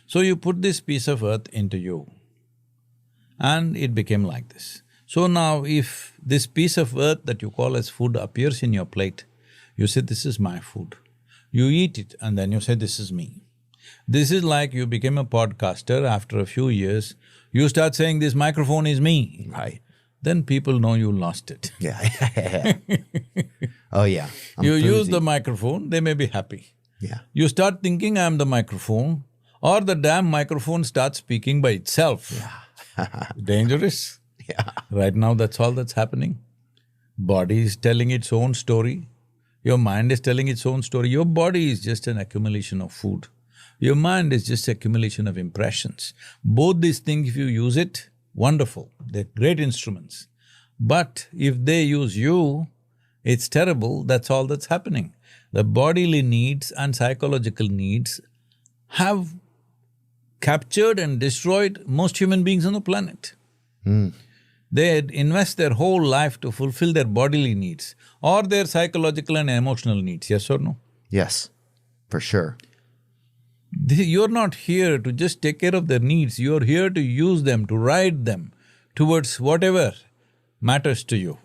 So you put this piece of earth into you and it became like this. So now if this piece of earth that you call as food appears in your plate, you say, this is my food. You eat it and then you say, this is me. This is like you became a podcaster, after a few years, you start saying, this microphone is me. Right. Then people know you lost it. Yeah. Oh, yeah. You use boozy. the microphone, they may be happy. Yeah. You start thinking, I'm the microphone, or the damn microphone starts speaking by itself. Dangerous. Yeah. Right now, that's all that's happening. Body is telling its own story. Your mind is telling its own story. Your body is just an accumulation of food. Your mind is just accumulation of impressions. Both these things, if you use it, wonderful, they're great instruments. But if they use you, it's terrible, that's all that's happening. The bodily needs and psychological needs have captured and destroyed most human beings on the planet. They invest their whole life to fulfill their bodily needs or their psychological and emotional needs, yes or no? Yes, for sure. You're not here to just take care of their needs, you're here to use them, to ride them towards whatever matters to you.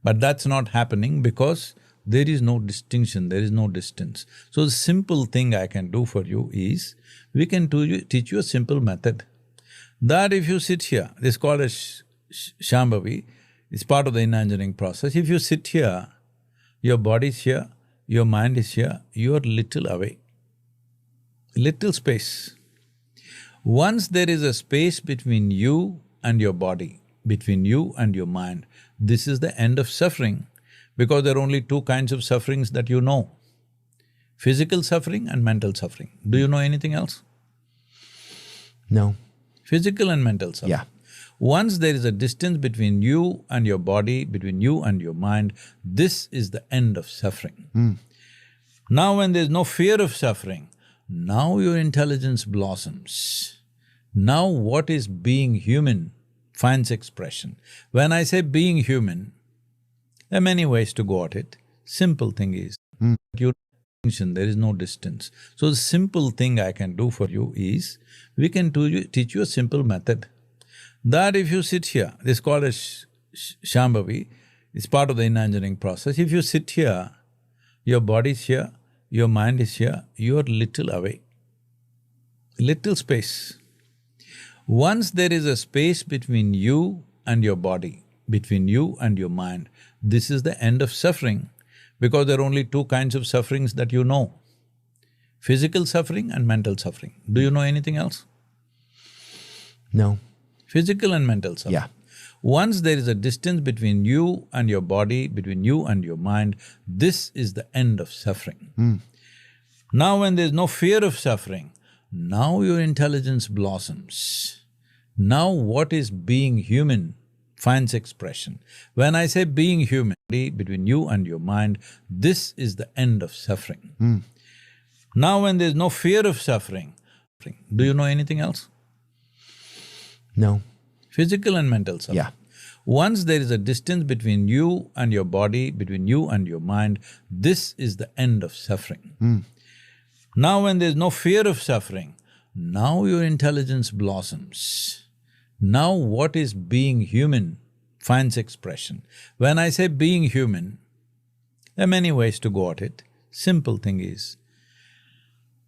But that's not happening because there is no distinction, there is no distance. So the simple thing I can do for you is, we can teach you a simple method. That if you sit here, this is called as Shambhavi, it's part of the engineering process. If you sit here, your body is here, your mind is here, you're little away. Little space. Once there is a space between you and your body, between you and your mind, this is the end of suffering, because there are only two kinds of sufferings that you know: physical suffering and mental suffering. Do you know anything else? No. Physical and mental suffering. Yeah. Once there is a distance between you and your body, between you and your mind, this is the end of suffering. Now when there's no fear of suffering, now your intelligence blossoms. Now what is being human finds expression. When I say being human, there are many ways to go at it. Simple thing is, there is no distance. So the simple thing I can do for you is, we can teach you a simple method. That if you sit here, this is called as Shambhavi, it's part of the engineering process. If you sit here, your body is here, your mind is here, you're little away. Little space. Once there is a space between you and your body, between you and your mind, this is the end of suffering, because there are only two kinds of sufferings that you know: physical suffering and mental suffering. Do you know anything else? No. Physical and mental suffering. Yeah. Once there is a distance between you and your body, between you and your mind, this is the end of suffering. Now when there's no fear of suffering, now your intelligence blossoms. Now what is being human finds expression. When I say being human, between you and your mind, this is the end of suffering. Now when there's no fear of suffering, do you know anything else? No. Physical and mental suffering. Yeah. Once there is a distance between you and your body, between you and your mind, this is the end of suffering. Now when there's no fear of suffering, now your intelligence blossoms. Now what is being human finds expression. When I say being human, there are many ways to go at it. Simple thing is,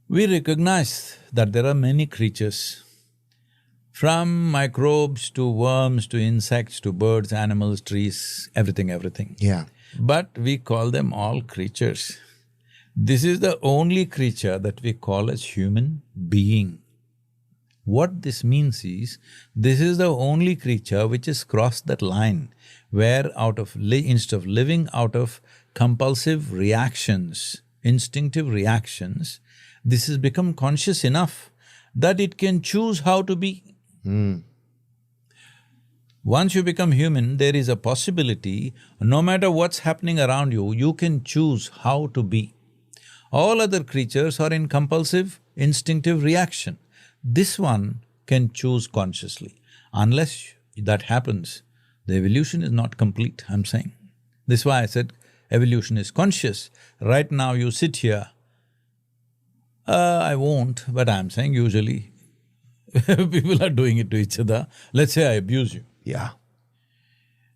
we recognize that there are many creatures, from microbes to worms to insects to birds, animals, trees, everything. Yeah. But we call them all creatures. This is the only creature that we call as human being. What this means is, this is the only creature which has crossed that line where instead of living out of compulsive reactions, instinctive reactions, this has become conscious enough that it can choose how to be. Once you become human, there is a possibility, no matter what's happening around you, you can choose how to be. All other creatures are in compulsive, instinctive reaction. This one can choose consciously. Unless that happens, the evolution is not complete, I'm saying. This is why I said evolution is conscious. Right now you sit here, I won't, but I'm saying usually people are doing it to each other. Let's say I abuse you. Yeah.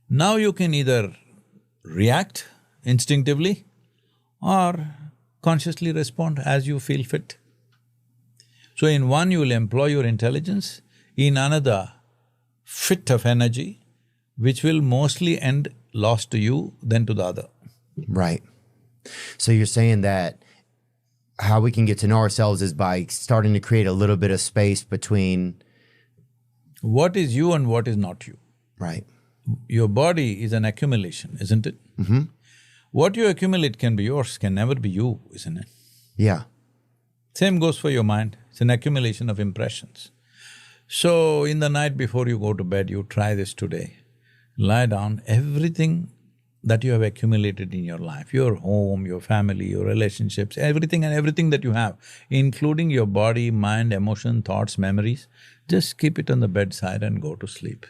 Now you can either react instinctively or consciously respond as you feel fit. So in one you will employ your intelligence, in another fit of energy, which will mostly end lost to you than to the other. Right. So you're saying that how we can get to know ourselves is by starting to create a little bit of space between… What is you and what is not you? Right. Your body is an accumulation, isn't it? What you accumulate can be yours, can never be you, isn't it? Yeah. Same goes for your mind, it's an accumulation of impressions. So, in the night before you go to bed, you try this today. Lie down, everything that you have accumulated in your life, your home, your family, your relationships, everything and everything that you have, including your body, mind, emotion, thoughts, memories, just keep it on the bedside and go to sleep.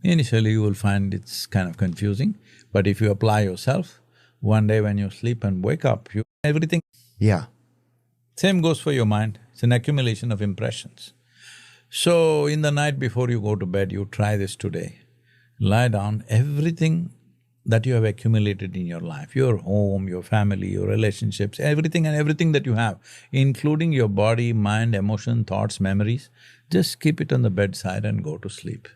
Initially you will find it's kind of confusing, but if you apply yourself, one day when you sleep and wake up, everything… Yeah. Same goes for your mind, it's an accumulation of impressions. So, in the night before you go to bed, you try this today. Lie down, everything that you have accumulated in your life, your home, your family, your relationships, everything and everything that you have, including your body, mind, emotion, thoughts, memories, just keep it on the bedside and go to sleep.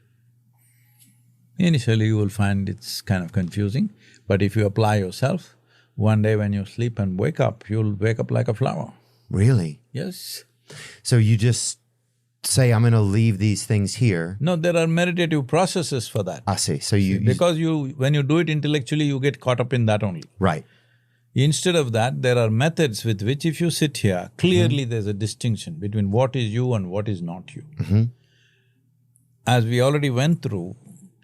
Initially you will find it's kind of confusing, but if you apply yourself, one day when you sleep and wake up, you'll wake up like a flower. Really? Yes. So you just say, I'm going to leave these things here. No, there are meditative processes for that. I see. So you… Because when you do it intellectually, you get caught up in that only. Right. Instead of that, there are methods with which if you sit here, clearly there's a distinction between what is you and what is not you. As we already went through,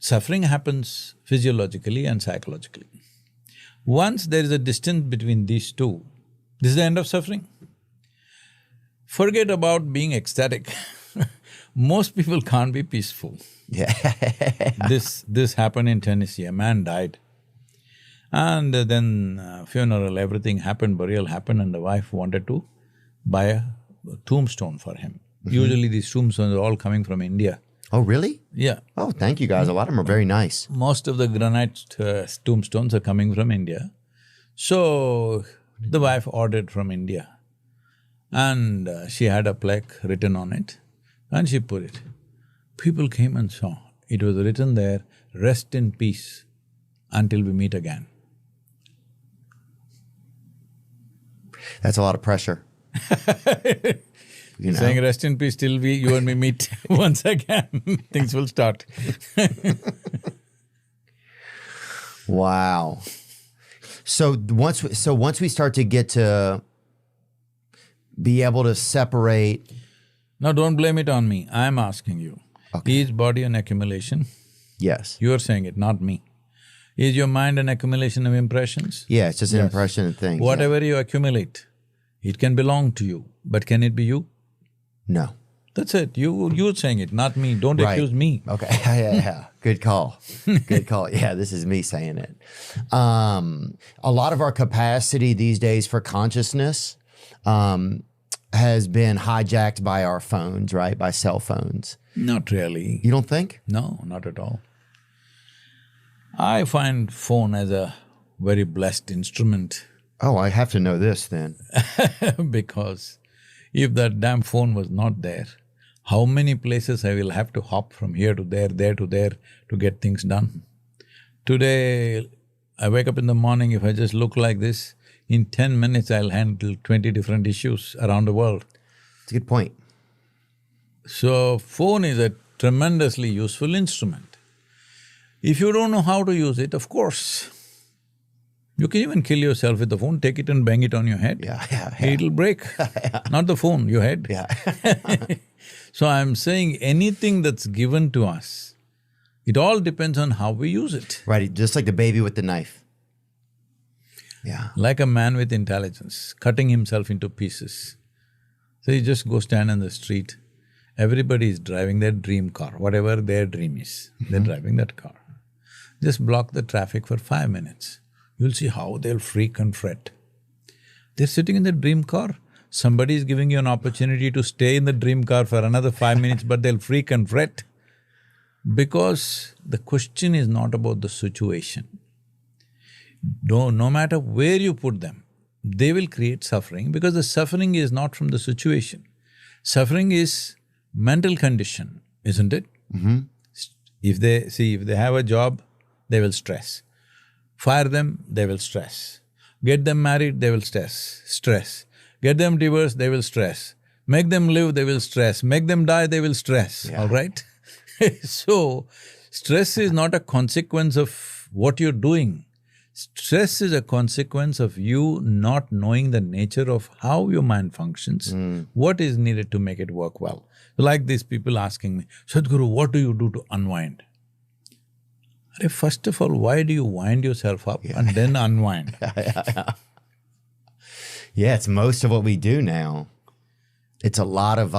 suffering happens physiologically and psychologically. Once there is a distance between these two, this is the end of suffering. Forget about being ecstatic. Most people can't be peaceful. Yeah. This happened in Tennessee, a man died. And then funeral, everything happened, burial happened, and the wife wanted to buy a tombstone for him. Usually these tombstones are all coming from India. Oh, really? Yeah. Oh, thank you guys. A lot of them are very nice. Most of the granite tombstones are coming from India. So, the wife ordered from India. And she had a plaque written on it, and she put it. People came and saw. It was written there, "Rest in peace until we meet again." That's a lot of pressure. You know? Saying rest in peace till you and me meet once again, things will start. Wow. So once we start to get to be able to separate… Now don't blame it on me, I'm asking you. Okay. Is body an accumulation? Yes. You're saying it, not me. Is your mind an accumulation of impressions? Yeah, it's just an impression of things. Whatever you accumulate, it can belong to you, but can it be you? No. That's it, you're saying it, not me, don't accuse me. Okay, yeah. Good call. Good call. Yeah, this is me saying it. A lot of our capacity these days for consciousness has been hijacked by our phones, right? By cell phones. Not really. You don't think? No, not at all. I find phone as a very blessed instrument. Oh, I have to know this then. Because if that damn phone was not there, how many places I will have to hop from here to there to there to get things done. Today, I wake up in the morning, if I just look like this, in 10 minutes I'll handle 20 different issues around the world. It's a good point. So, phone is a tremendously useful instrument. If you don't know how to use it, of course, you can even kill yourself with the phone, take it and bang it on your head. Yeah. It'll break. Not the phone, your head. Yeah. So I'm saying anything that's given to us, it all depends on how we use it. Right, just like the baby with the knife. Yeah. Like a man with intelligence, cutting himself into pieces. So you just go stand on the street, everybody is driving their dream car, whatever their dream is, they're driving that car. Just block the traffic for 5 minutes, you'll see how they'll freak and fret. They're sitting in their dream car, Somebody is giving you an opportunity to stay in the dream car for another 5 minutes, but they'll freak and fret. Because the question is not about the situation. No matter where you put them, they will create suffering because the suffering is not from the situation. Suffering is mental condition, isn't it? If they have a job, they will stress. Fire them, they will stress. Get them married, they will stress. Get them divorced, they will stress. Make them live, they will stress. Make them die, they will stress, all right? So, stress is not a consequence of what you're doing. Stress is a consequence of you not knowing the nature of how your mind functions, what is needed to make it work well. Like these people asking me, Sadhguru, what do you do to unwind? First of all, why do you wind yourself up and then unwind? Yeah, it's most of what we do now. It's a lot of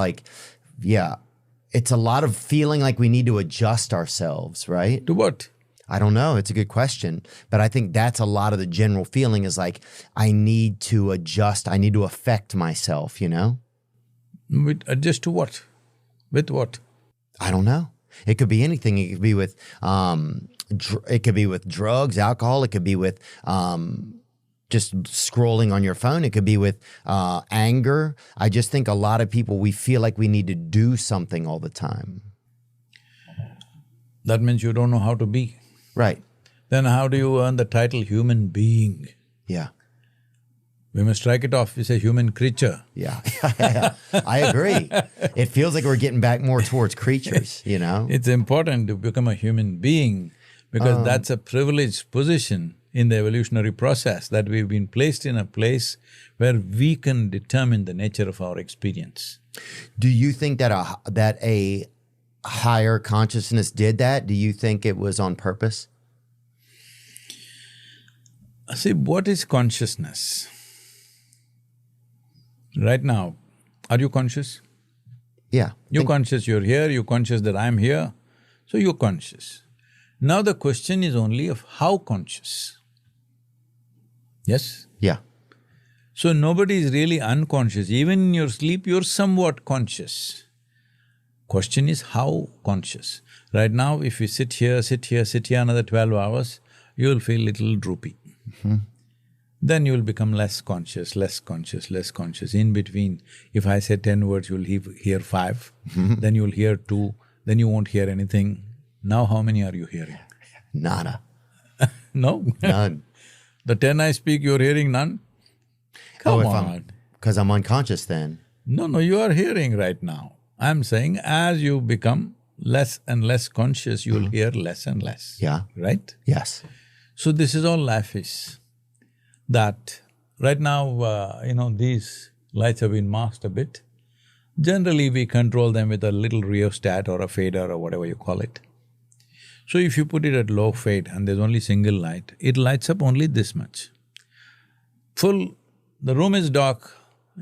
it's a lot of feeling like we need to adjust ourselves, right? To what? I don't know. It's a good question. But I think that's a lot of the general feeling is like, I need to adjust. I need to affect myself, you know? Adjust to what? With what? I don't know. It could be anything. It could be with, it could be with drugs, alcohol. It could be with just scrolling on your phone. It could be with anger. I just think a lot of people, we feel like we need to do something all the time. That means you don't know how to be. Right. Then how do you earn the title human being? Yeah. We must strike it off. We say human creature. Yeah. I agree. It feels like we're getting back more towards creatures, you know? It's important to become a human being because that's a privileged position in the evolutionary process, that we've been placed in a place where we can determine the nature of our experience. Do you think that a higher consciousness did that? Do you think it was on purpose? See, what is consciousness? Right now, are you conscious? Yeah. You're conscious you're here, you're conscious that I'm here, so you're conscious. Now the question is only of how conscious. Yes? Yeah. So nobody is really unconscious. Even in your sleep, you're somewhat conscious. Question is how conscious. Right now, if you sit here another 12 hours, you'll feel little droopy. Then you'll become less conscious. In between, if I say 10 words, you'll hear 5, then you'll hear 2, then you won't hear anything. Now how many are you hearing? Nada. No? None. The 10 I speak, you're hearing none? Come on. Because I'm unconscious then. No, you are hearing right now. I'm saying as you become less and less conscious, you'll hear less and less. Yeah. Right? Yes. So this is all life is. That right now, these lights have been masked a bit. Generally, we control them with a little rheostat or a fader or whatever you call it. So if you put it at low fade and there's only single light, it lights up only this much. The room is dark,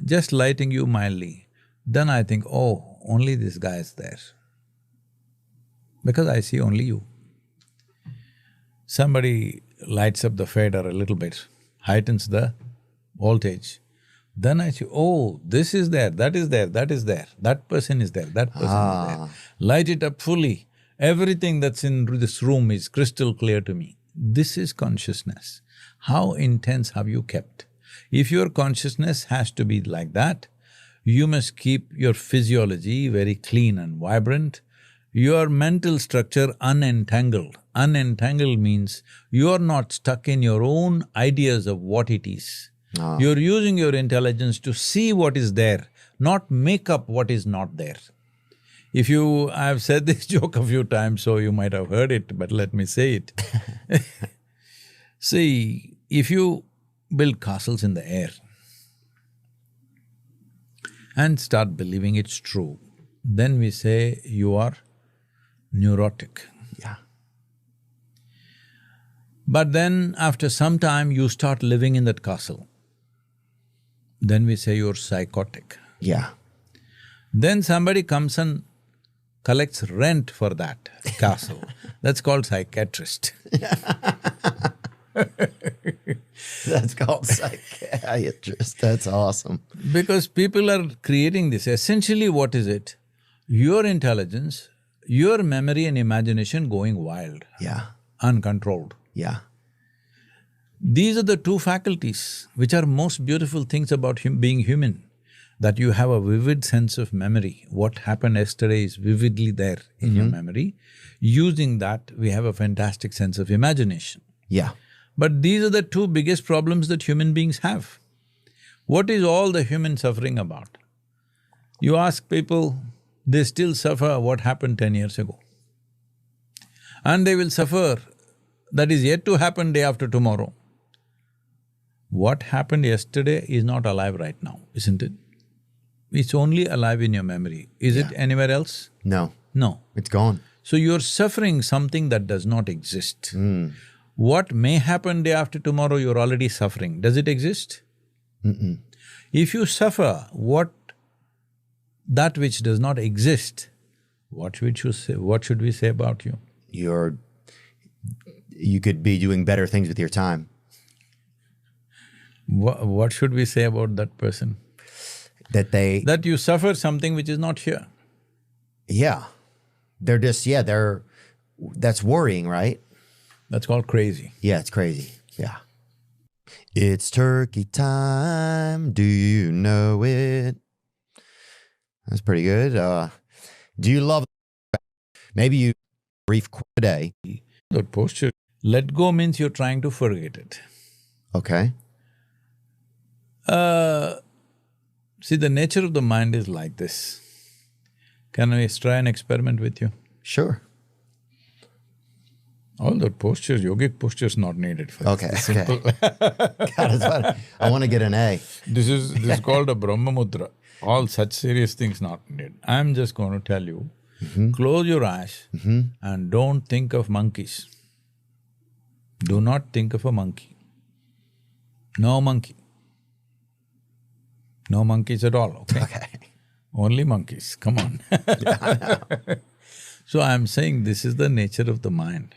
just lighting you mildly. Then I think, oh, only this guy is there. Because I see only you. Somebody lights up the fader a little bit, heightens the voltage. Then I see, oh, this is there, that is there, that is there, that person is there, that person is there. Light it up fully. Everything that's in this room is crystal clear to me. This is consciousness. How intense have you kept? If your consciousness has to be like that, you must keep your physiology very clean and vibrant, your mental structure unentangled. Unentangled means you are not stuck in your own ideas of what it is. You're using your intelligence to see what is there, not make up what is not there. I've said this joke a few times, so you might have heard it, but let me say it. See, if you build castles in the air and start believing it's true, then we say you are neurotic. Yeah. But then after some time you start living in that castle, then we say you're psychotic. Yeah. Then somebody comes and collects rent for that castle. That's called psychiatrist. That's called psychiatrist. That's awesome. Because people are creating this. Essentially, what is it? Your intelligence, your memory and imagination going wild, Yeah. uncontrolled. Yeah. These are the two faculties which are most beautiful things about being human. That you have a vivid sense of memory. What happened yesterday is vividly there in your memory. Using that, we have a fantastic sense of imagination. Yeah. But these are the two biggest problems that human beings have. What is all the human suffering about? You ask people, they still suffer what happened 10 years ago. And they will suffer that is yet to happen day after tomorrow. What happened yesterday is not alive right now, isn't it? It's only alive in your memory. Is it anywhere else? No. No. It's gone. So you're suffering something that does not exist. What may happen day after tomorrow, you're already suffering. Does it exist? If you suffer that which does not exist, what should we say about you? You could be doing better things with your time. What should we say about that person? That you suffer something which is not here. Yeah. That's worrying, right? That's called crazy. Yeah, it's crazy. Yeah. It's turkey time. Do you know it? That's pretty good. Do you love maybe you brief quote today? That posture, let go means you're trying to forget it. Okay. See, the nature of the mind is like this. Can I try an experiment with you? Sure. All that postures, yogic postures not needed for Okay. this. Okay. God, it's fun. I want to get an A. This is called a Brahma Mudra. All such serious things not needed. I'm just going to tell you, close your eyes and don't think of monkeys. Do not think of a monkey. No monkey. No monkeys at all, okay? Okay. Only monkeys, come on. So I'm saying this is the nature of the mind.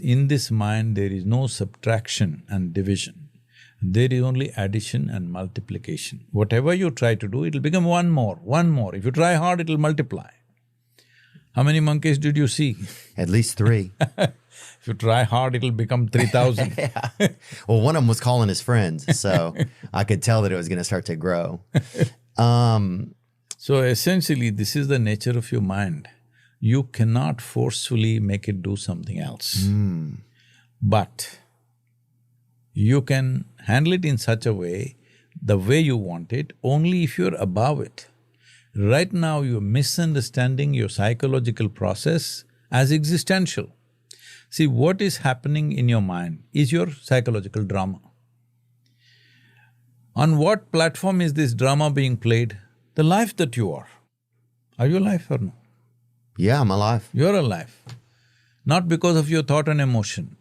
In this mind, there is no subtraction and division. There is only addition and multiplication. Whatever you try to do, it'll become one more, one more. If you try hard, it'll multiply. How many monkeys did you see? At least 3. If you try hard, it'll become 3,000. Well, one of them was calling his friends, so I could tell that it was going to start to grow. So essentially, this is the nature of your mind. You cannot forcefully make it do something else. But you can handle it in such a way, the way you want it, only if you're above it. Right now, you're misunderstanding your psychological process as existential. See, what is happening in your mind is your psychological drama. On what platform is this drama being played? The life that you are. Are you alive or no? Yeah, I'm alive. You're alive. Not because of your thought and emotion.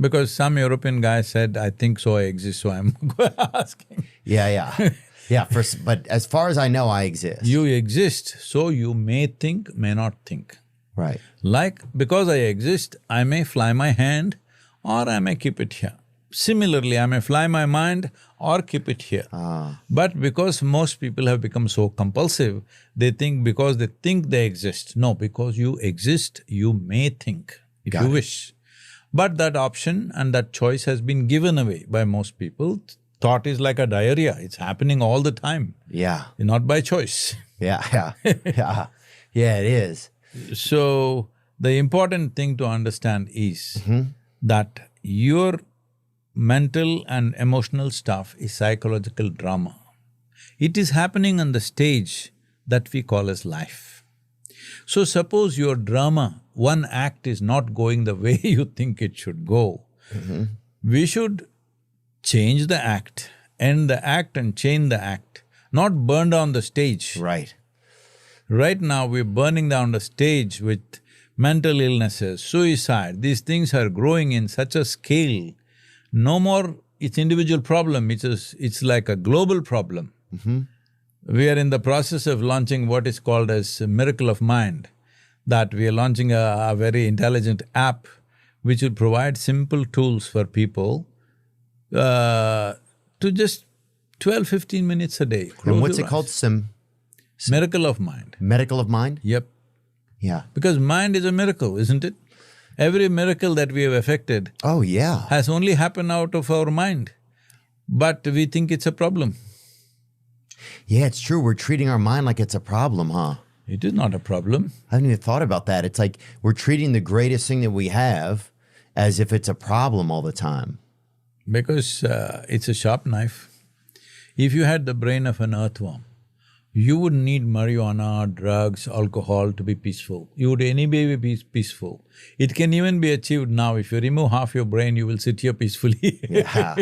Because some European guy said, I think so, I exist, so I'm asking. Yeah. Yeah, but as far as I know, I exist. You exist, so you may think, may not think. Right. Like, because I exist, I may fly my hand or I may keep it here. Similarly, I may fly my mind or keep it here. But because most people have become so compulsive, they think because they think they exist. No, because you exist, you may think, if you wish. But that option and that choice has been given away by most people. Thought is like a diarrhea, it's happening all the time. Yeah. Not by choice. Yeah. Yeah, it is. So, the important thing to understand is that your mental and emotional stuff is psychological drama. It is happening on the stage that we call as life. So, suppose your drama, one act is not going the way you think it should go, we should change the act, end the act and change the act, not burn down the stage. Right. Right now, we're burning down the stage with mental illnesses, suicide. These things are growing in such a scale. No more it's individual problem, it's like a global problem. We are in the process of launching what is called as a Miracle of Mind, that we are launching a very intelligent app which will provide simple tools for people to just 12, 15 minutes a day. Close And what's your it called? eyes. Miracle of mind. Medical of mind? Yep. Yeah. Because mind is a miracle, isn't it? Every miracle that we have effected Oh, yeah. has only happened out of our mind. But we think it's a problem. Yeah, it's true. We're treating our mind like it's a problem, huh? It is not a problem. I hadn't even thought about that. It's like we're treating the greatest thing that we have as if it's a problem all the time. Because it's a sharp knife. If you had the brain of an earthworm, you wouldn't need marijuana, drugs, alcohol to be peaceful. You would anyway be peaceful. It can even be achieved now. If you remove half your brain, you will sit here peacefully. Yeah.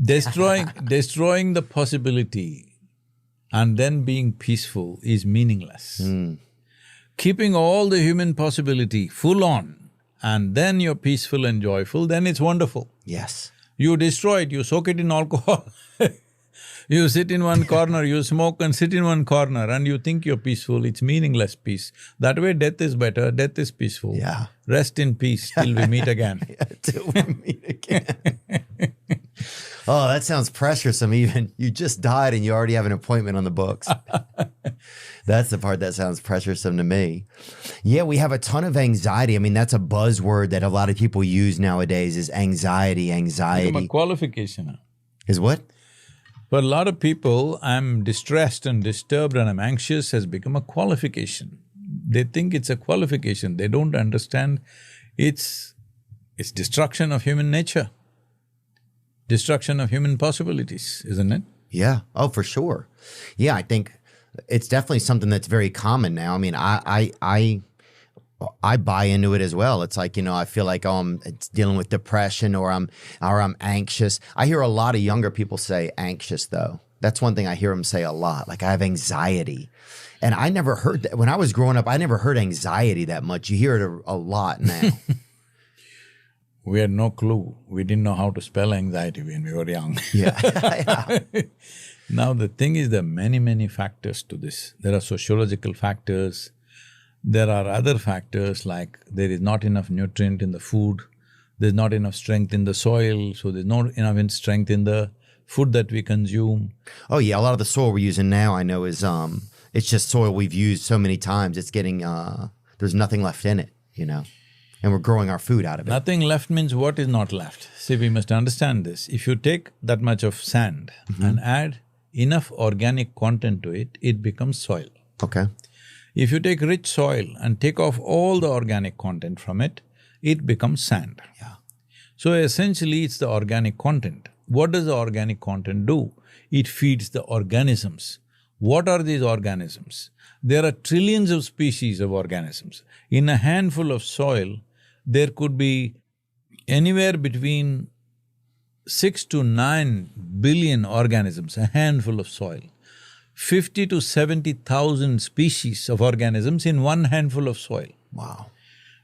Destroying the possibility and then being peaceful is meaningless. Keeping all the human possibility full on and then you're peaceful and joyful, then it's wonderful. Yes. You destroy it, you soak it in alcohol. You sit in one corner, you smoke and sit in one corner and you think you're peaceful, it's meaningless peace. That way death is better, death is peaceful. Yeah. Rest in peace till we meet again. Till we meet again. Oh, that sounds pressuresome even. You just died and you already have an appointment on the books. That's the part that sounds pressuresome to me. Yeah, we have a ton of anxiety. I mean, that's a buzzword that a lot of people use nowadays is anxiety, Become a anxiety. qualification. Is what? For a lot of people, I'm distressed and disturbed and I'm anxious has become a qualification. They think it's a qualification, they don't understand it's destruction of human nature, destruction of human possibilities, isn't it? Yeah. Oh, for sure. Yeah, I think it's definitely something that's very common now. I mean, I buy into it as well. It's like, I feel like I'm dealing with depression or I'm anxious. I hear a lot of younger people say anxious though. That's one thing I hear them say a lot. Like I have anxiety. And I never heard that when I was growing up. I never heard anxiety that much. You hear it a lot now. We had no clue. We didn't know how to spell anxiety when we were young. Yeah. Yeah. Now the thing is, there are many factors to this. There are sociological factors, there are other factors like there is not enough nutrient in the food, there's not enough strength in the soil, so there's not enough strength in the food that we consume. Oh yeah, a lot of the soil we're using now I know is it's just soil we've used so many times. It's getting there's nothing left in it, and we're growing our food out of it. Nothing left means what is not left? See, we must understand this. If you take that much of sand and add enough organic content to it, it becomes soil. Okay. If you take rich soil and take off all the organic content from it, it becomes sand. Yeah. So essentially, it's the organic content. What does the organic content do? It feeds the organisms. What are these organisms? There are trillions of species of organisms. In a handful of soil, there could be anywhere between 6 to 9 billion organisms, a handful of soil. 50 to 70,000 species of organisms in one handful of soil. Wow.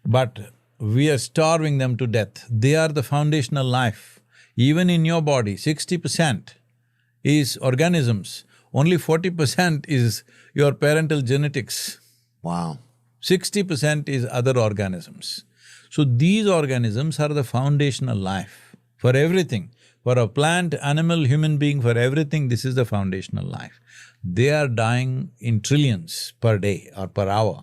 But we are starving them to death. They are the foundational life. Even in your body, 60% is organisms, only 40% is your parental genetics. Wow. 60% is other organisms. So these organisms are the foundational life for everything. For a plant, animal, human being, for everything, this is the foundational life. They are dying in trillions per day or per hour.